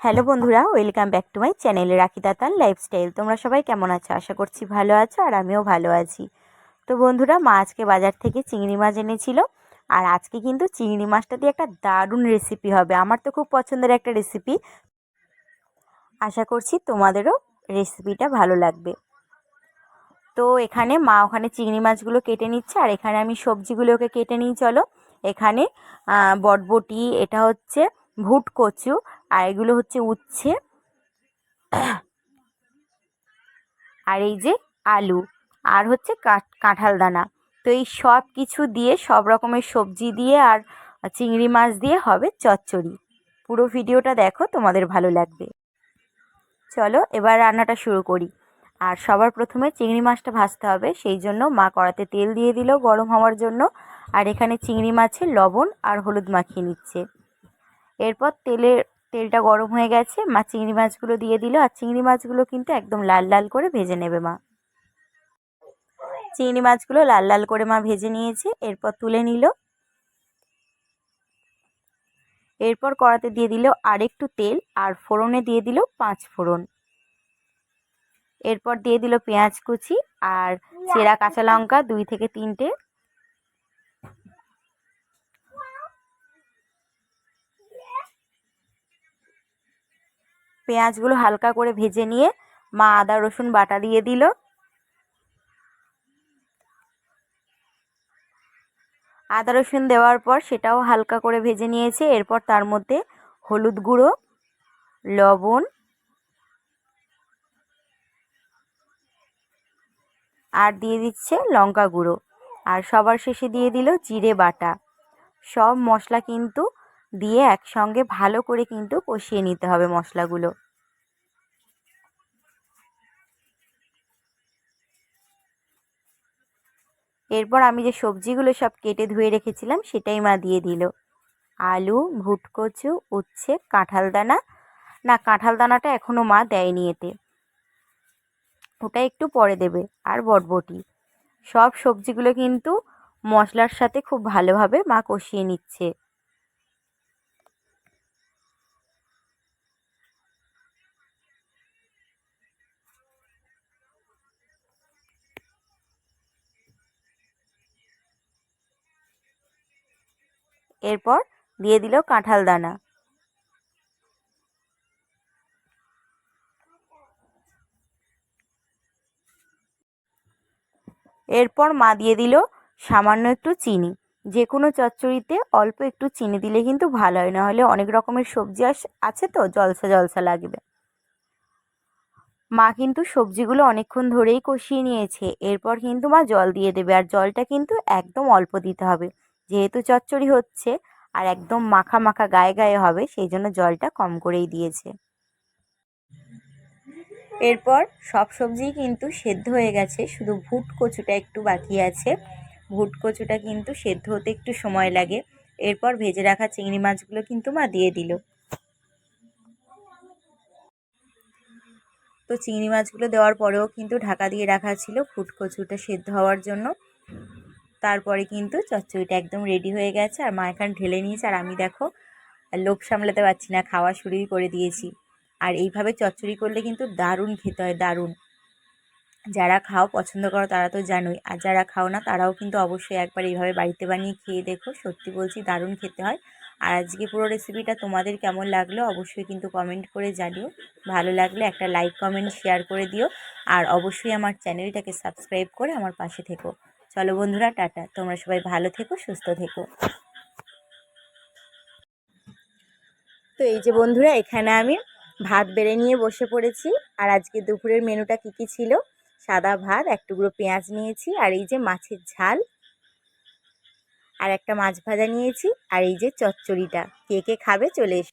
Hello বন্ধুরা, welcome back to my channel রাখি দাতার লাইফস্টাইল। তোমরা সবাই কেমন আছো? আশা করছি ভালো আছো, আর আমিও ভালো আছি। তো বন্ধুরা, মা আজকে বাজার থেকে চিংড়ি মাছ এনেছিল, আর আজকে কিন্তু চিংড়ি মাছটা দিয়ে একটা দারুণ রেসিপি হবে। আমার তো খুব পছন্দের একটা রেসিপি, আশা করছি তোমাদেরও রেসিপিটা ভালো লাগবে। তো এখানে মা ওখানে চিংড়ি মাছগুলো কেটে নিচ্ছে, আর এখানে আমি সবজিগুলোকে কেটে নিই। চলো, এখানে বটবটি, এটা হচ্ছে ভুট কচু, আর এগুলো হচ্ছে উচ্ছে, আর এই যে আলু, আর হচ্ছে কাঁঠাল দানা। তো এই সব কিছু দিয়ে, সব রকমের সবজি দিয়ে আর চিংড়ি মাছ দিয়ে হবে চচ্চড়ি। পুরো ভিডিওটা দেখো, তোমাদের ভালো লাগবে। চলো এবার রান্নাটা শুরু করি। আর সবার প্রথমে চিংড়ি মাছটা ভাজতে হবে, সেই জন্য মা কড়াতে তেল দিয়ে দিল গরম হওয়ার জন্য। আর এখানে চিংড়ি মাছে লবণ আর হলুদ মাখিয়ে নিচ্ছে। এরপর তেলটা গরম হয়ে গেছে, মা চিংড়ি মাছগুলো দিয়ে দিল। আর চিংড়ি মাছগুলো কিন্তু একদম লাল লাল করে ভেজে নেবে মা। চিংড়ি মাছগুলো লাল লাল করে মা ভেজে নিয়েছে, এরপর তুলে নিল। এরপর কড়াতে দিয়ে দিল আর একটু তেল, আর ফোড়নে দিয়ে দিল 5 ফোড়ন। এরপর দিয়ে দিল পেঁয়াজ কুচি আর চেরা কাঁচা লঙ্কা 2 থেকে 3টে। পেঁয়াজগুলো হালকা করে ভেজে নিয়ে মা আদা রসুন বাটা দিয়ে দিল। আদা রসুন দেওয়ার পর সেটাও হালকা করে ভেজে নিয়েছে। এরপর তার মধ্যে হলুদ গুঁড়ো, লবণ আর দিয়ে দিচ্ছে লঙ্কা গুঁড়ো, আর সবার শেষে দিয়ে দিল জিরে বাটা। সব মশলা কিন্তু দিয়ে একসঙ্গে ভালো করে কিন্তু কষিয়ে নিতে হবে মশলাগুলো। এরপর আমি যে সবজিগুলো সব কেটে ধুয়ে রেখেছিলাম সেটাই মা দিয়ে দিল। আলু, ভুটকচু, উচ্ছে, কাঁঠাল দানা, না কাঁঠাল দানাটা এখনও মা দেয়নি এতে, ওটা একটু পরে দেবে, আর বটবটি। সব সবজিগুলো কিন্তু মশলার সাথে খুব ভালোভাবে মা কষিয়ে নিচ্ছে। এরপর দিয়ে দিল কাঁঠাল দানা। এরপর মা দিয়ে দিল সামান্য একটু চিনি। যে কোনো চচ্চড়িতে অল্প একটু চিনি দিলে কিন্তু ভালো হয়, নাহলে অনেক রকমের সবজি আছে তো জলসা জলসা লাগবে। মা কিন্তু সবজিগুলো অনেকক্ষণ ধরেই কষিয়ে নিয়েছে। এরপর কিন্তু মা জল দিয়ে দেবে, আর জলটা কিন্তু একদম অল্প দিতে হবে, যেহেতু চচ্চড়ি হচ্ছে আর একদম মাখা মাখা গায়ে গায়ে হবে, সেই জন্য জলটা কম করেই দিয়েছে। এরপর সব সবজি কিন্তু সেদ্ধ হয়ে গেছে, শুধু ভুট কচুটা একটু বাকি আছে। ভুট কচুটা কিন্তু সেদ্ধ হতে একটু সময় লাগে। এরপর ভেজে রাখা চিংড়ি মাছগুলো কিন্তু মা দিয়ে দিল। তো চিংড়ি মাছগুলো দেওয়ার পরেও কিন্তু ঢাকা দিয়ে রাখা ছিল ভুট কচুটা সেদ্ধ হওয়ার জন্য। তারপরে কিন্তু চচ্চড়িটা একদম রেডি হয়ে গেছে, আর মা এখানে ঢেলে নিয়েছে, আর আমি দেখো লোভ সামলাতে পারছি না, খাওয়া শুরুই করে দিয়েছি। আর এইভাবে চচ্চড়ি করলে কিন্তু দারুণ খেতে হয়, দারুণ। যারা খাও পছন্দ করো তারা তো জানোই, আর যারা খাও না তারাও কিন্তু অবশ্যই একবার এইভাবে বাড়িতে বানিয়ে খেয়ে দেখো, সত্যি বলছি দারুণ খেতে হয়। আর আজকে পুরো রেসিপিটা তোমাদের কেমন লাগলো অবশ্যই কিন্তু কমেন্ট করে জানিও। ভালো লাগলে একটা লাইক, কমেন্ট, শেয়ার করে দিও, আর অবশ্যই আমার চ্যানেলটাকে সাবস্ক্রাইব করে আমার পাশে থেকো। চলো বন্ধুরা, টাটা, তোমরা সবাই ভালো থেকো, সুস্থ থেকো। তো এই যে বন্ধুরা, এখানে আমি ভাত বেড়ে নিয়ে বসে পড়েছি। আর আজকে দুপুরের মেনুটা কী ছিল: সাদা ভাত, এক টুকরো পেঁয়াজ নিয়েছি, আর এই যে মাছের ঝাল, আর একটা মাছ ভাজা নিয়েছি, আর এই যে চচ্চড়িটা। কে কে খাবে চলে এসো।